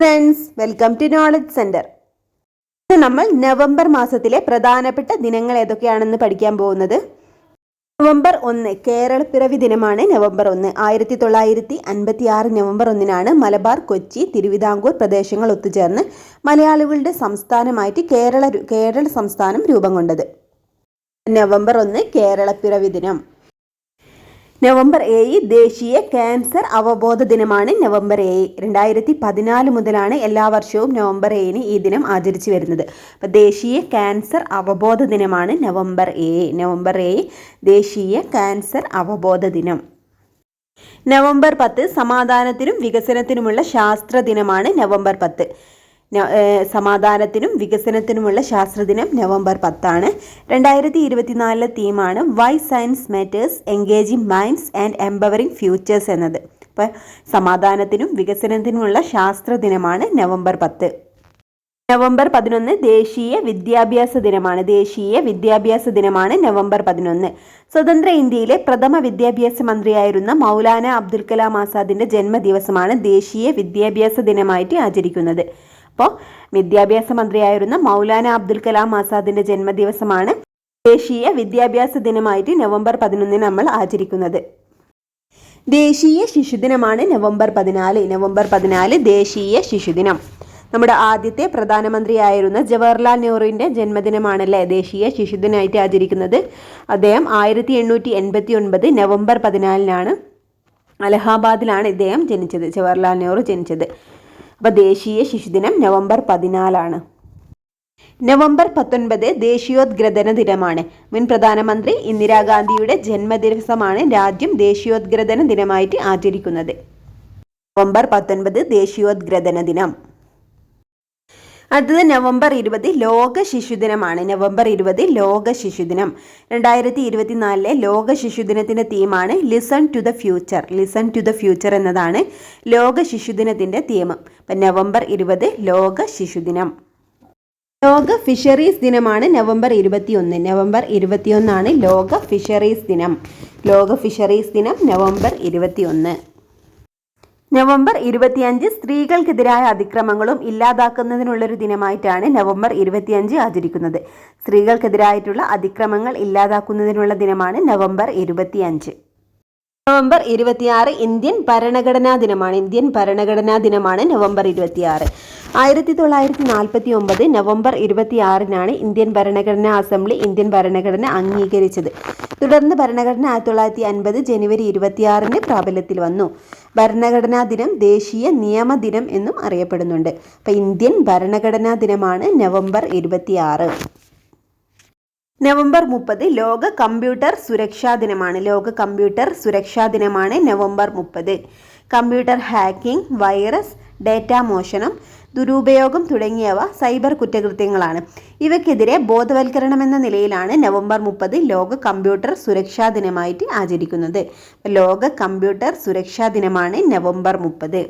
Friends, welcome to knowledge centre. നമ്മൾ November മാസത്തിലെ പ്രധാനപ്പെട്ട ദിനങ്ങൾ ഏതൊക്കെയാണെന്ന് പഠിക്കാൻ പോകുന്നത്. നവംബർ 1 കേരളപ്പിറവി ദിനമാണ്. നവംബർ 1 1956 നവംബർ 1 മലബാർ, കൊച്ചി, തിരുവിതാംകൂർ പ്രദേശങ്ങൾ ഒത്തുചേർന്ന് മലയാളികളുടെ സംസ്ഥാനമായിട്ട് കേരള സംസ്ഥാനം രൂപം കൊണ്ടത്. നവംബർ 1 കേരളപ്പിറവി ദിനം. നവംബർ 7 ദേശീയ ക്യാൻസർ അവബോധ ദിനമാണ്. നവംബർ 7 2014 മുതലാണ് എല്ലാ വർഷവും നവംബർ 7 ഈ ദിനം ആചരിച്ചു വരുന്നത്. അപ്പോൾ ദേശീയ ക്യാൻസർ അവബോധ ദിനമാണ് നവംബർ 7. നവംബർ 7 ദേശീയ ക്യാൻസർ അവബോധ ദിനം. നവംബർ 10 സമാധാനത്തിനും വികസനത്തിനുമുള്ള ശാസ്ത്ര ദിനമാണ്. നവംബർ 10 സമാധാനത്തിനും വികസനത്തിനുമുള്ള ശാസ്ത്രദിനം നവംബർ 10 2024 തീമാണ് why science matters engaging minds and empowering futures എന്നത്. അപ്പോൾ സമാധാനത്തിനും വികസനത്തിനുമുള്ള ശാസ്ത്ര ദിനമാണ് നവംബർ 10. നവംബർ 11 ദേശീയ വിദ്യാഭ്യാസ ദിനമാണ്. ദേശീയ വിദ്യാഭ്യാസ ദിനമാണ് നവംബർ 11. സ്വതന്ത്ര ഇന്ത്യയിലെ പ്രഥമ വിദ്യാഭ്യാസ മന്ത്രിയായിരുന്ന മൗലാന അബ്ദുൽ കലാം ആസാദിന്റെ ജന്മദിവസമാണ് ദേശീയ വിദ്യാഭ്യാസ ദിനമായിട്ട് ആചരിക്കുന്നത്. അപ്പോൾ വിദ്യാഭ്യാസ മന്ത്രിയായിരുന്ന മൗലാന അബ്ദുൽ കലാം ആസാദിന്റെ ജന്മദിവസമാണ് ദേശീയ വിദ്യാഭ്യാസ ദിനമായിട്ട് നവംബർ 11 നമ്മൾ ആചരിക്കുന്നത്. ദേശീയ ശിശുദിനമാണ് നവംബർ 14. നവംബർ 14 ദേശീയ ശിശുദിനം. നമ്മുടെ ആദ്യത്തെ പ്രധാനമന്ത്രിയായിരുന്ന ജവഹർലാൽ നെഹ്റുവിൻ്റെ ജന്മദിനമാണല്ലേ ദേശീയ ശിശുദിനമായിട്ട് ആചരിക്കുന്നത്. അദ്ദേഹം 1889 നവംബർ 14 അലഹാബാദിലാണ് ഇദ്ദേഹം ജനിച്ചത്. ജവഹർലാൽ നെഹ്റു ജനിച്ചത്. അപ്പോൾ ദേശീയ ശിശുദിനം നവംബർ 14. നവംബർ 19 ദേശീയോദ്ഗ്രഥന ദിനമാണ്. മുൻ പ്രധാനമന്ത്രി ഇന്ദിരാഗാന്ധിയുടെ ജന്മദിവസമാണ് രാജ്യം ദേശീയോദ്ഗ്രഥന ദിനമായിട്ട് ആചരിക്കുന്നത്. നവംബർ 19 ദേശീയോദ്ഗ്രഥന ദിനം. അടുത്തത് നവംബർ 20 ലോക ശിശുദിനമാണ്. നവംബർ 20 ലോക ശിശുദിനം. 2024 ലോക ശിശുദിനത്തിൻ്റെ തീമാണ് listen to the future. Listen to the future എന്നതാണ് ലോക ശിശുദിനത്തിൻ്റെ തീം. അപ്പം നവംബർ 20 ലോക ശിശുദിനം. ലോക ഫിഷറീസ് ദിനമാണ് നവംബർ 21. നവംബർ 21 ലോക ഫിഷറീസ് ദിനം. ലോക ഫിഷറീസ് ദിനം നവംബർ 21. നവംബർ 25 സ്ത്രീകൾക്കെതിരായ അതിക്രമങ്ങളും ഇല്ലാതാക്കുന്നതിനുള്ളൊരു ദിനമായിട്ടാണ് നവംബർ 25 ആചരിക്കുന്നത്. സ്ത്രീകൾക്കെതിരായിട്ടുള്ള അതിക്രമങ്ങൾ ഇല്ലാതാക്കുന്നതിനുള്ള ദിനമാണ് നവംബർ 25. നവംബർ 26 ഇന്ത്യൻ ഭരണഘടനാ ദിനമാണ്. ഇന്ത്യൻ ഭരണഘടനാ ദിനമാണ് നവംബർ 26. 1949 നവംബർ 26 ഇന്ത്യൻ ഭരണഘടനാ അസംബ്ലി ഇന്ത്യൻ ഭരണഘടന അംഗീകരിച്ചത്. തുടർന്ന് ഭരണഘടന 1950 ജനുവരി 26 പ്രാബല്യത്തിൽ വന്നു. ഭരണഘടനാ ദിനം ദേശീയ നിയമ ദിനം എന്നും അറിയപ്പെടുന്നുണ്ട്. അപ്പോൾ ഇന്ത്യൻ ഭരണഘടനാ ദിനമാണ് നവംബർ 26. നവംബർ 30 ലോക കമ്പ്യൂട്ടർ സുരക്ഷാ ദിനമാണ്. ലോക കമ്പ്യൂട്ടർ സുരക്ഷാ ദിനമാണ് November 30. Computer hacking, virus, data മോഷണം, ദുരുപയോഗം തുടങ്ങിയവ സൈബർ കുറ്റകൃത്യങ്ങളാണ്. ഇവയ്ക്കെതിരെ ബോധവൽക്കരണം എന്ന നിലയിലാണ് നവംബർ 30 ലോക കമ്പ്യൂട്ടർ സുരക്ഷാ ദിനമായിട്ട് ആചരിക്കുന്നത്. ലോക കമ്പ്യൂട്ടർ സുരക്ഷാ ദിനമാണ് നവംബർ 30.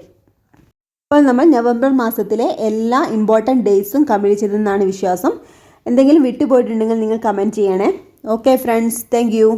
അപ്പോൾ നമ്മൾ നവംബർ മാസത്തിലെ എല്ലാ ഇമ്പോർട്ടൻറ്റ് ഡേയ്സും കംപ്ലീറ്റ് ചെയ്തെന്നാണ് വിശ്വാസം. എന്തെങ്കിലും വിട്ടുപോയിട്ടുണ്ടെങ്കിൽ നിങ്ങൾ കമൻറ്റ് ചെയ്യണേ. Okay friends, thank you.